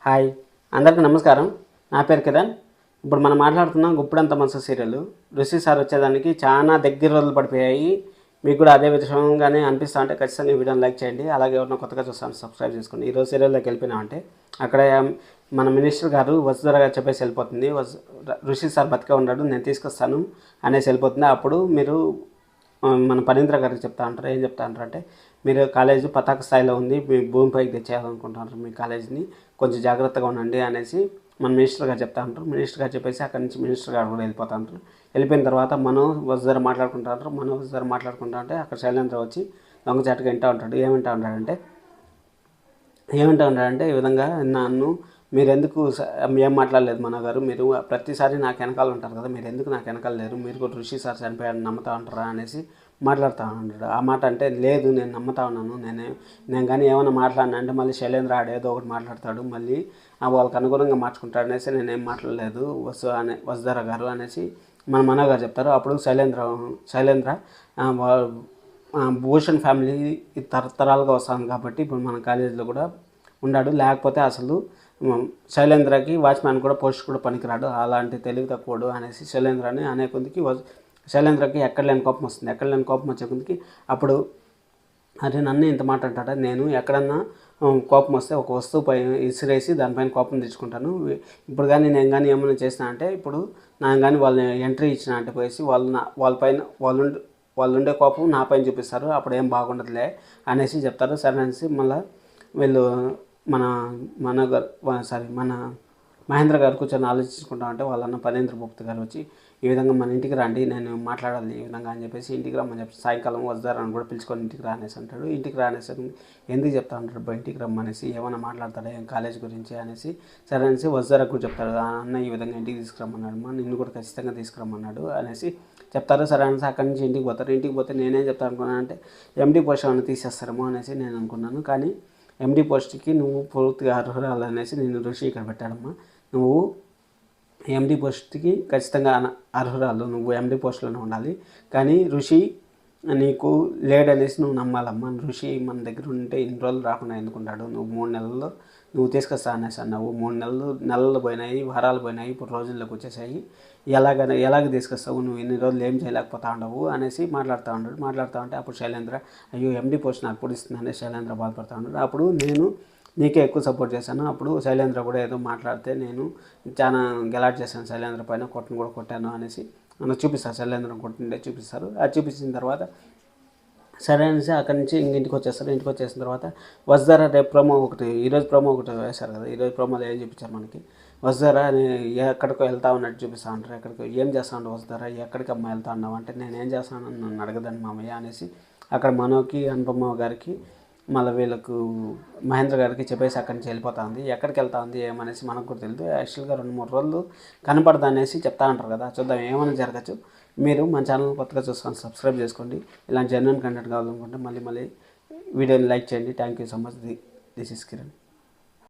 Hi, అందరికీ నమస్కారం. నా పేరు కిరణ్. ఇప్పుడు మనం మాట్లాడుతున్నాం గుప్పుడంత మనసు సీరియల్. ఋషి సార్ వచ్చేదానికి చాలా దగ్గర రోజులు పడిపోయాయి. మీకు కూడా అదే విధంగానే అనిపిస్తా ఉంటే ఖచ్చితంగా ఈ వీడియోని లైక్ చేయండి. అలాగే ఎవరైనా కొత్తగా చూస్తాను సబ్స్క్రైబ్ చేసుకోండి. ఈరోజు సీరియల్లోకి వెళ్ళిపోయినామంటే అక్కడ మన మినిస్టర్ గారు వసుధర గారు చెప్పేసి వెళ్ళిపోతుంది. ఋషి సార్ బతికే ఉన్నాడు, నేను తీసుకొస్తాను అనేసి వెళ్ళిపోతుంది. అప్పుడు మీరు మన పనీంద్ర గారికి చెప్తా ఉంటారు. ఏం చెప్తా ఉంటారు అంటే, మీరు కాలేజీ పతాక స్థాయిలో ఉంది, మీ భూమిపైకి తెచ్చేయాలనుకుంటున్నారు, మీ కాలేజీని కొంచెం జాగ్రత్తగా ఉండండి అనేసి మన మినిస్టర్ గారు చెప్తా ఉంటారు. మినిస్టర్ గారు చెప్పేసి అక్కడి నుంచి మినిస్టర్ గారు కూడా వెళ్ళిపోతా ఉంటారు. వెళ్ళిపోయిన తర్వాత మనం వసుధర మాట్లాడుకుంటారు. మనం వసుధర మాట్లాడుకుంటా ఉంటే అక్కడ శైలేంద్ర వచ్చి దొంగచాటుగా వింటూ ఉంటాడు. ఏమంటా ఉంటాడంటే ఈ విధంగా, నన్ను మీరెందుకు ఏం మాట్లాడలేదు మన గారు, మీరు ప్రతిసారి నాకు వెనకాల ఉంటారు కదా, మీరు ఎందుకు నాకు వెనకాల లేరు, మీరు కూడా ఋషి సార్ చనిపోయాడు నమ్ముతా ఉంటారా అనేసి మాట్లాడుతూ ఉంటాడు. ఆ మాట అంటే, లేదు నేను నమ్ముతా ఉన్నాను, నేను కానీ ఏమైనా మాట్లాడినా అంటే మళ్ళీ శైలేంద్ర ఆడేదో ఒకటి మాట్లాడతాడు, మళ్ళీ వాళ్ళకి అనుగుణంగా మార్చుకుంటాడు అనేసి నేనేం మాట్లాడలేదు వసుధర గారు అనేసి మన మనగారు చెప్తారు. అప్పుడు శైలేంద్ర భూషణ్ ఫ్యామిలీ తరతరాలుగా వస్తుంది కాబట్టి ఇప్పుడు మన కాలేజీలో కూడా ఉన్నాడు, లేకపోతే అసలు శైలేంద్రకి వాచ్మ్యాన్ కూడా పోస్ట్ కూడా పనికిరాడు, అలాంటి తెలివి తక్కువడు అనేసి శైలేంద్రని అనే కొద్దికి శైలేంద్రకి ఎక్కడ లేని కోపం వస్తుంది. ఎక్కడ లేని కోపం వచ్చే కొద్దికి అప్పుడు అరే నన్ను ఇంత మాట అంటాడా, నేను ఎక్కడన్నా కోపం వస్తే ఒక వస్తువు పైన ఇసిరేసి దానిపైన కోపం తెచ్చుకుంటాను. ఇప్పుడు కానీ నేను కానీ ఏమైనా చేసినా అంటే, ఇప్పుడు నేను కానీ వాళ్ళని ఎంట్రీ ఇచ్చిన అంటే పోయేసి వాళ్ళపైన వాళ్ళు ఉండే కోపం నా పైన చూపిస్తారు, అప్పుడు ఏం బాగుండదులే అనేసి చెప్తారు. సరే అనేసి మళ్ళీ వీళ్ళు మన మహేంద్ర గారు కూర్చొని ఆలోచించుకుంటా ఉంటే వాళ్ళన్న పనేంద్ర గుప్త గారు వచ్చి, ఈ విధంగా మన ఇంటికి రండి, నేను మాట్లాడాలి ఈ విధంగా అని చెప్పేసి ఇంటికి రమ్మని చెప్పి సాయంకాలం వస్తారని కూడా పిలుచుకొని ఇంటికి రానేసి అంటాడు. ఇంటికి రానేసి ఎందుకు చెప్తా ఉంటాడు ఇంటికి రమ్మనేసి, ఏమైనా మాట్లాడతాడా ఏం కాలేజ్ గురించి అనేసి. సరే అనేసి వస్తారకు చెప్తాడు, అన్న ఈ విధంగా ఇంటికి తీసుకురమ్మన్నాడు, నిన్ను కూడా ఖచ్చితంగా తీసుకురమ్మన్నాడు అనేసి చెప్తారు. సరే అనేసి అక్కడి నుంచి ఇంటికి పోతారు. ఇంటికి పోతే నేనేం చెప్తాను అనుకున్నాను అంటే, ఎండి పోస్ట్ ఏమైనా తీసేస్తారేమో అనేసి నేను అనుకున్నాను. కానీ ఎండి పోస్ట్కి నువ్వు పూర్తిగా అర్హురాలు అనేసి నేను ఋషి ఇక్కడ పెట్టాడమ్మా, నువ్వు ఎండి పోస్ట్కి ఖచ్చితంగా అర్హురాలు, నువ్వు ఎండి పోస్ట్లోనే ఉండాలి, కానీ ఋషి నీకు లేడనేసి నువ్వు నమ్మాలమ్మా. ఋషి మన దగ్గర ఉంటే ఇన్ని రోజులు రాకుండా ఎందుకుంటాడు, నువ్వు 3 నెలల్లో నువ్వు తీసుకొస్తా అనేసి అన్నావు, 3 నెలలు పోయినాయి, వారాలు పోయినాయి, ఇప్పుడు రోజుల్లోకి వచ్చేసాయి, ఎలాగ తీసుకొస్తావు, నువ్వు ఇన్ని రోజులు ఏం చేయలేకపోతా ఉండవు అనేసి మాట్లాడుతూ ఉంటే అప్పుడు శైలేంద్ర, అయ్యో ఎండి పోస్ట్ నాకు పొడిస్తుంది అనేసి శైలేంద్ర బాధపడుతూ ఉన్నాడు. అప్పుడు నేను నీకే ఎక్కువ సపోర్ట్ చేశాను, అప్పుడు శైలేంద్ర కూడా ఏదో మాట్లాడితే నేను చాలా గెలాట్ చేశాను, శైలేంద్ర పైన కూడా కొట్టాను అనేసి చూపిస్తారు. శైలేంద్రం కొట్టిండే చూపిస్తారు. అది చూపించిన తర్వాత సరే అనేసి అక్కడి నుంచి ఇంటికి వచ్చేస్తారు. ఇంటికి వచ్చేసిన తర్వాత వసుధర రేపు ఈరోజు ప్రోమో ఒకటి వేశారు కదా, ఈరోజు ప్రోమోలో ఏం చూపించారు మనకి, వసుధర ఎక్కడికో వెళ్తా ఉన్నట్టు చూపిస్తూ ఉంటారు. ఎక్కడికో ఏం చేస్తా ఉంటావు వసుధర, ఎక్కడికి అమ్మ వెళ్తా ఉన్నావు అంటే, నేను ఏం చేస్తాను నన్ను అడగదండి మామయ్య అనేసి అక్కడ మనోకి అనుపమ గారికి మళ్ళీ వీళ్ళకు మహేంద్ర గారికి చెప్పేసి అక్కడి నుంచి వెళ్ళిపోతా ఉంది. ఎక్కడికి వెళ్తా ఉంది ఏమనేసి మనకు కూడా తెలియదు. యాక్చువల్గా 2-3 రోజులు కనపడదు అనేసి చెప్తా ఉంటారు కదా, చూద్దాం ఏమైనా జరగచ్చు. మీరు మన ఛానల్ కొత్తగా చూసుకొని సబ్స్క్రైబ్ చేసుకోండి. ఇలాంటి జెన్యున్ కంటెంట్ కావాలనుకుంటే మళ్ళీ వీడియోని లైక్ చేయండి. Thank you so much. This is Kiran.